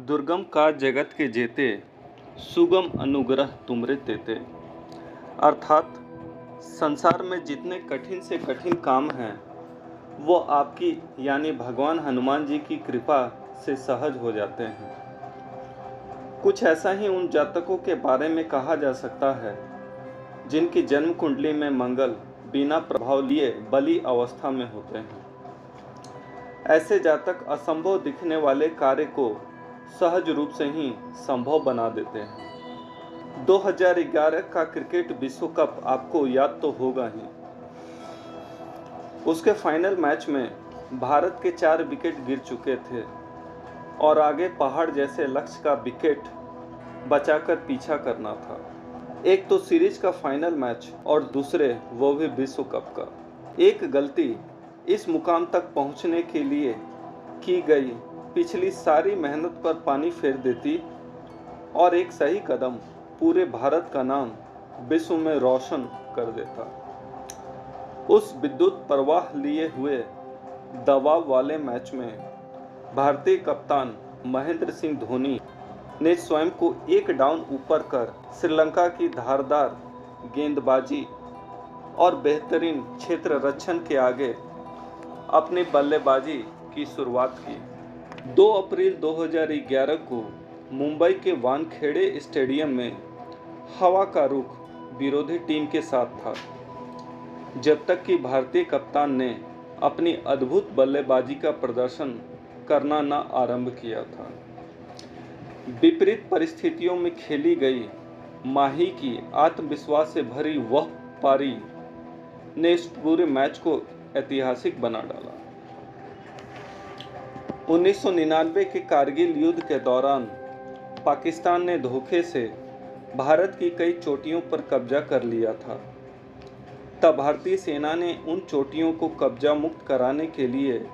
दुर्गम का जगत के जेते, सुगम अनुग्रह तुमरे तेते। अर्थात संसार में जितने कठिन से कठिन काम हैं वो आपकी यानी भगवान हनुमान जी की कृपा से सहज हो जाते हैं। कुछ ऐसा ही उन जातकों के बारे में कहा जा सकता है जिनकी जन्म कुंडली में मंगल बिना प्रभाव लिए बली अवस्था में होते हैं। ऐसे जातक असंभव दिखने वाले कार्य को सहज रूप से ही संभव बना देते हैं। 2011 का क्रिकेट विश्व कप आपको याद तो होगा ही। उसके फाइनल मैच में भारत के 4 विकेट गिर चुके थे और आगे पहाड़ जैसे लक्ष्य का विकेट बचाकर पीछा करना था। एक तो सीरीज का फाइनल मैच और दूसरे वो भी विश्व कप का। एक गलती इस मुकाम तक पहुंचने के लिए की गई पिछली सारी मेहनत पर पानी फेर देती और एक सही कदम पूरे भारत का नाम विश्व में रोशन कर देता। उस विद्युत प्रवाह लिए हुए दबाव वाले मैच में भारतीय कप्तान महेंद्र सिंह धोनी ने स्वयं को एक डाउन ऊपर कर श्रीलंका की धारदार गेंदबाजी और बेहतरीन क्षेत्र रक्षण के आगे अपनी बल्लेबाजी की शुरुआत की। 2 अप्रैल 2011 को मुंबई के वानखेड़े स्टेडियम में हवा का रुख विरोधी टीम के साथ था, जब तक कि भारतीय कप्तान ने अपनी अद्भुत बल्लेबाजी का प्रदर्शन करना न आरंभ किया था। विपरीत परिस्थितियों में खेली गई माही की आत्मविश्वास से भरी वह पारी ने इस पूरे मैच को ऐतिहासिक बना डाला। 1999 के कारगिल युद्ध के दौरान पाकिस्तान ने धोखे से भारत की कई चोटियों पर कब्जा कर लिया था। तब भारतीय सेना ने उन चोटियों को कब्जा मुक्त कराने के लिए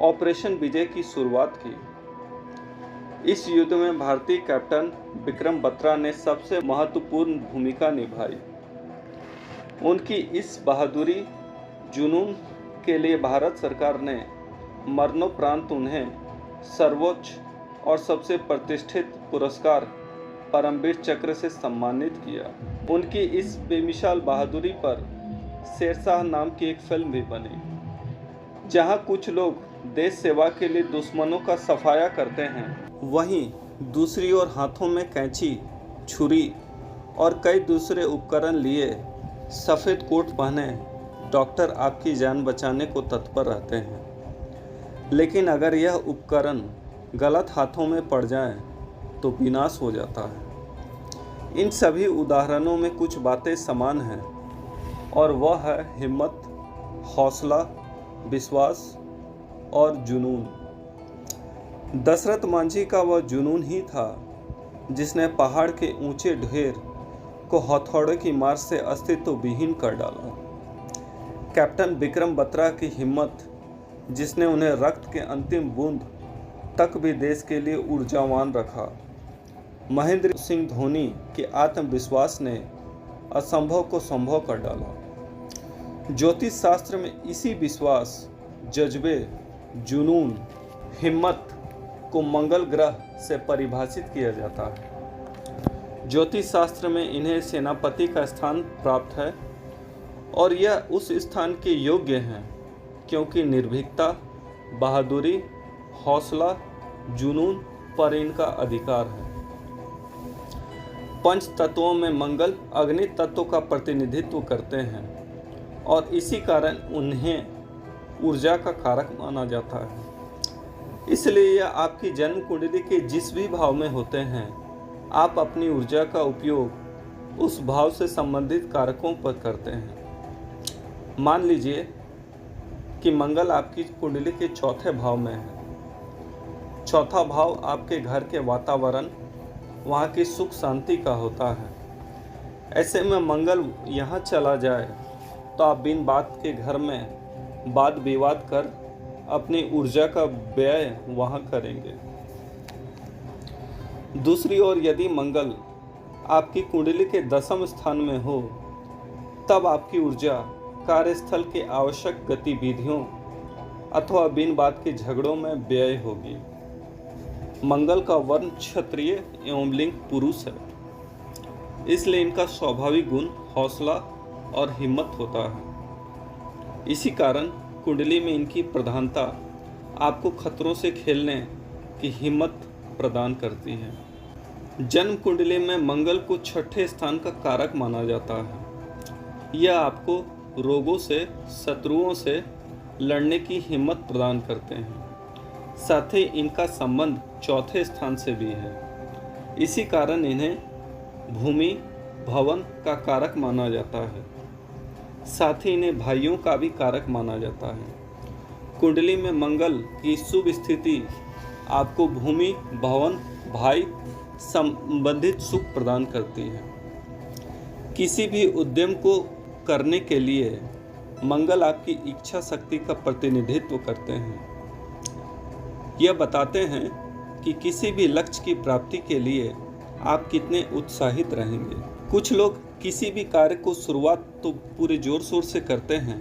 ऑपरेशन विजय की शुरुआत की। इस युद्ध में भारतीय कैप्टन विक्रम बत्रा ने सबसे महत्वपूर्ण भूमिका निभाई। उनकी इस बहादुरी जुनून के लिए भारत सरकार ने मरणोपरांत उन्हें सर्वोच्च और सबसे प्रतिष्ठित पुरस्कार परमवीर चक्र से सम्मानित किया। उनकी इस बेमिसाल बहादुरी पर शेरशाह नाम की एक फिल्म भी बनी, जहां कुछ लोग देश सेवा के लिए दुश्मनों का सफाया करते हैं, वहीं दूसरी ओर हाथों में कैंची, छुरी और कई दूसरे उपकरण लिए सफ़ेद कोट पहने डॉक्टर आपकी जान बचाने को तत्पर रहते हैं। लेकिन अगर यह उपकरण गलत हाथों में पड़ जाए तो विनाश हो जाता है। इन सभी उदाहरणों में कुछ बातें समान हैं और वह है हिम्मत, हौसला, विश्वास और जुनून। दशरथ मांझी का वह जुनून ही था जिसने पहाड़ के ऊंचे ढेर को हथौड़े की मार से अस्तित्व विहीन कर डाला। कैप्टन विक्रम बत्रा की हिम्मत जिसने उन्हें रक्त के अंतिम बूंद तक भी देश के लिए ऊर्जावान रखा। महेंद्र सिंह धोनी के आत्मविश्वास ने असंभव को संभव कर डाला। ज्योतिष शास्त्र में इसी विश्वास, जज्बे, जुनून, हिम्मत को मंगल ग्रह से परिभाषित किया जाता है। ज्योतिष शास्त्र में इन्हें सेनापति का स्थान प्राप्त है और यह उस स्थान के योग्य हैं क्योंकि निर्भीकता, बहादुरी, हौसला, जुनून पर इनका अधिकार है। पंच तत्वों में मंगल अग्नि तत्व का प्रतिनिधित्व करते हैं और इसी कारण उन्हें ऊर्जा का कारक माना जाता है। इसलिए यह आपकी जन्म कुंडली के जिस भी भाव में होते हैं, आप अपनी ऊर्जा का उपयोग उस भाव से संबंधित कारकों पर करते हैं। मान लीजिए कि मंगल आपकी कुंडली के चौथे भाव में है। चौथा भाव आपके घर के वातावरण, वहाँ की सुख शांति का होता है। ऐसे में मंगल यहाँ चला जाए तो आप बिन बात के घर में वाद विवाद कर अपनी ऊर्जा का व्यय वहाँ करेंगे। दूसरी ओर यदि मंगल आपकी कुंडली के 10वें स्थान में हो, तब आपकी ऊर्जा कार्यस्थल के आवश्यक गतिविधियों अथवा बिन बात के झगड़ों में व्यय होगी। मंगल का वर्ण क्षत्रिय एवं लिंग पुरुष है, इसलिए इनका स्वाभाविक गुण हौसला और हिम्मत होता है। इसी कारण कुंडली में इनकी प्रधानता आपको खतरों से खेलने की हिम्मत प्रदान करती है। जन्म कुंडली में मंगल को छठे स्थान का कारक माना जाता है। यह आपको रोगों से, शत्रुओं से लड़ने की हिम्मत प्रदान करते हैं। साथ ही इनका संबंध चौथे स्थान से भी है। इसी कारण इन्हें भूमि, भवन का कारक माना जाता है। साथ ही इन्हें भाइयों का भी कारक माना जाता है। कुंडली में मंगल की शुभ स्थिति आपको भूमि, भवन, भाई संबंधित सुख प्रदान करती है। किसी भी उद्यम को करने के लिए मंगल आपकी इच्छा शक्ति का प्रतिनिधित्व करते हैं। यह बताते हैं कि किसी भी लक्ष्य की प्राप्ति के लिए आप कितने उत्साहित रहेंगे। कुछ लोग किसी भी कार्य को शुरुआत तो पूरे जोर शोर से करते हैं,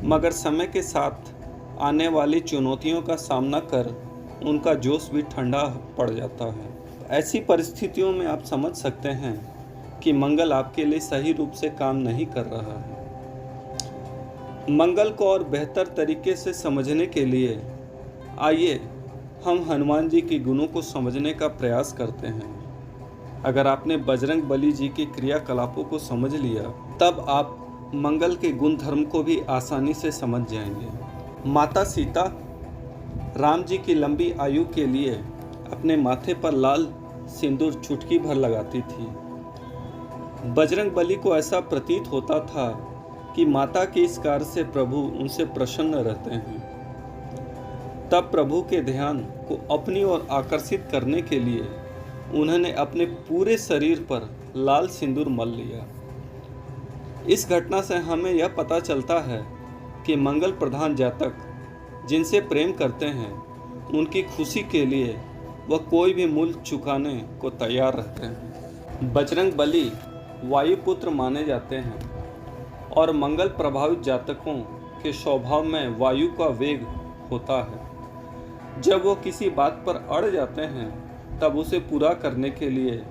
मगर समय के साथ आने वाली चुनौतियों का सामना कर उनका जोश भी ठंडा पड़ जाता है। ऐसी परिस्थितियों में आप समझ सकते हैं कि मंगल आपके लिए सही रूप से काम नहीं कर रहा है। मंगल को और बेहतर तरीके से समझने के लिए आइए हम हनुमान जी के गुणों को समझने का प्रयास करते हैं। अगर आपने बजरंग बली जी के क्रियाकलापों को समझ लिया, तब आप मंगल के गुण धर्म को भी आसानी से समझ जाएंगे। माता सीता राम जी की लंबी आयु के लिए अपने माथे पर लाल सिंदूर चुटकी भर लगाती थी। बजरंग बली को ऐसा प्रतीत होता था कि माता के इस कार्य से प्रभु उनसे प्रसन्न रहते हैं। तब प्रभु के ध्यान को अपनी ओर आकर्षित करने के लिए उन्होंने अपने पूरे शरीर पर लाल सिंदूर मल लिया। इस घटना से हमें यह पता चलता है कि मंगल प्रधान जातक जिनसे प्रेम करते हैं, उनकी खुशी के लिए वह कोई भी मूल्य चुकाने को तैयार रहते हैं। बजरंग बली वायुपुत्र माने जाते हैं और मंगल प्रभावित जातकों के स्वभाव में वायु का वेग होता है। जब वो किसी बात पर अड़ जाते हैं, तब उसे पूरा करने के लिए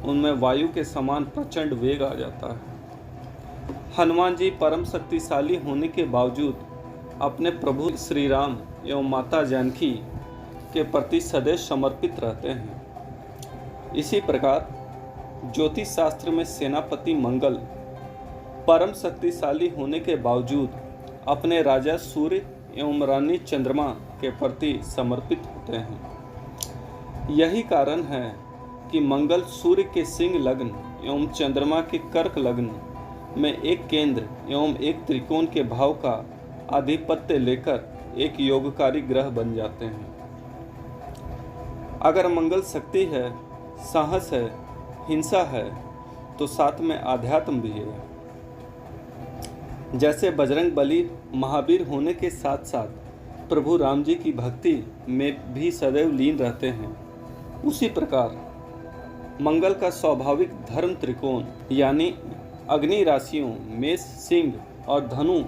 उनमें वायु के समान प्रचंड वेग आ जाता है। हनुमान जी परम शक्तिशाली होने के बावजूद अपने प्रभु श्री राम एवं माता जानकी के प्रति सदैव समर्पित रहते हैं। इसी प्रकार ज्योतिष शास्त्र में सेनापति मंगल परम शक्तिशाली होने के बावजूद अपने राजा सूर्य एवं रानी चंद्रमा के प्रति समर्पित होते हैं। यही कारण है कि मंगल सूर्य के सिंह लग्न एवं चंद्रमा के कर्क लग्न में एक केंद्र एवं एक त्रिकोण के भाव का आधिपत्य लेकर एक योगकारी ग्रह बन जाते हैं। अगर मंगल शक्ति है, साहस है, हिंसा है, तो साथ में आध्यात्म भी है। जैसे बजरंग बली महावीर होने के साथ साथ प्रभु राम जी की भक्ति में भी सदैव लीन रहते हैं, उसी प्रकार मंगल का स्वाभाविक धर्म त्रिकोण यानी अग्नि राशियों मेष, सिंह और धनु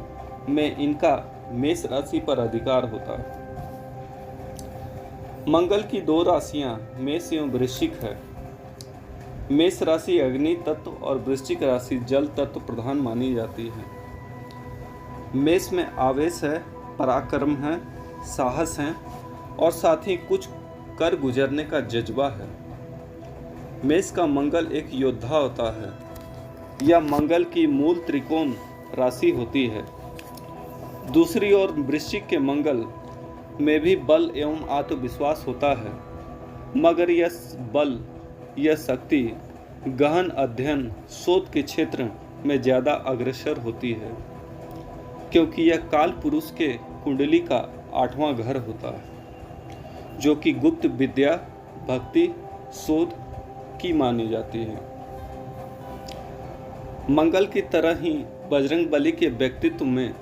में इनका मेष राशि पर अधिकार होता है। मंगल की दो राशियां मेष एवं वृश्चिक है। मेष राशि अग्नि तत्व और वृश्चिक राशि जल तत्व प्रधान मानी जाती है। मेष में आवेश है, पराक्रम है, साहस है और साथ ही कुछ कर गुजरने का जज्बा है। मेष का मंगल एक योद्धा होता है। यह मंगल की मूल त्रिकोण राशि होती है। दूसरी ओर वृश्चिक के मंगल में भी बल एवं आत्मविश्वास होता है, मगर यह बल, यह शक्ति गहन अध्ययन, शोध के क्षेत्र में ज़्यादा अग्रसर होती है, क्योंकि यह काल पुरुष के कुंडली का 8वां घर होता है, जो कि गुप्त विद्या, भक्ति, शोध की मानी जाती है। मंगल की तरह ही बजरंग बली के व्यक्तित्व में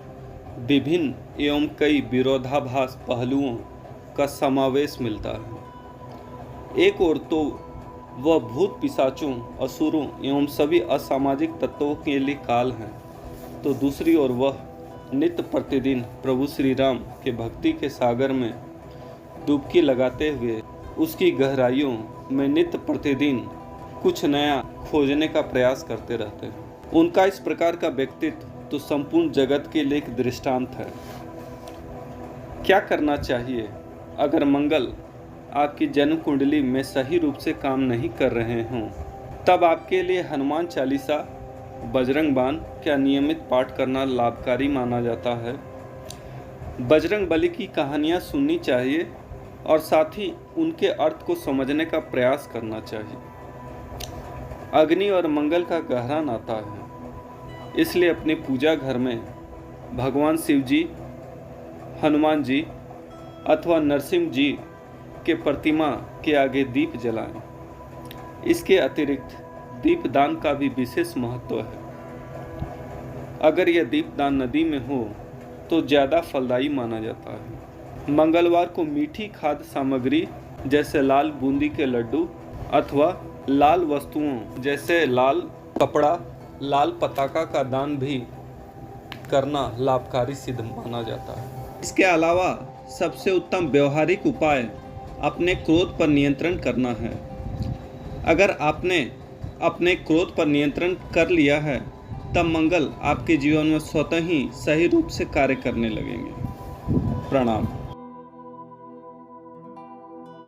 विभिन्न एवं कई विरोधाभास पहलुओं का समावेश मिलता है। एक ओर तो वह भूत पिशाचों, असुरों एवं सभी असामाजिक तत्वों के लिए काल हैं, तो दूसरी ओर वह नित्य प्रतिदिन प्रभु श्री राम के भक्ति के सागर में डुबकी लगाते हुए उसकी गहराइयों में नित्य प्रतिदिन कुछ नया खोजने का प्रयास करते रहते हैं। उनका इस प्रकार का व्यक्तित्व तो संपूर्ण जगत के लिए एक दृष्टांत है। क्या करना चाहिए अगर मंगल आपकी जन्म कुंडली में सही रूप से काम नहीं कर रहे हों? तब आपके लिए हनुमान चालीसा, बजरंग बाण का नियमित पाठ करना लाभकारी माना जाता है। बजरंग बली की कहानियाँ सुननी चाहिए और साथ ही उनके अर्थ को समझने का प्रयास करना चाहिए। अग्नि और मंगल का गहरा नाता है, इसलिए अपने पूजा घर में भगवान शिव जी, हनुमान जी अथवा नरसिंह जी के प्रतिमा के आगे दीप जलाएं। इसके अतिरिक्त दीपदान का भी विशेष महत्व है। अगर यह दीपदान नदी में हो तो ज़्यादा फलदायी माना जाता है। मंगलवार को मीठी खाद्य सामग्री जैसे लाल बूंदी के लड्डू अथवा लाल वस्तुओं जैसे लाल कपड़ा, लाल पताका का दान भी करना लाभकारी सिद्ध माना जाता है। इसके अलावा सबसे उत्तम व्यवहारिक उपाय अपने क्रोध पर नियंत्रण करना है। अगर आपने अपने क्रोध पर नियंत्रण कर लिया है तब मंगल आपके जीवन में स्वतः ही सही रूप से कार्य करने लगेंगे। प्रणाम।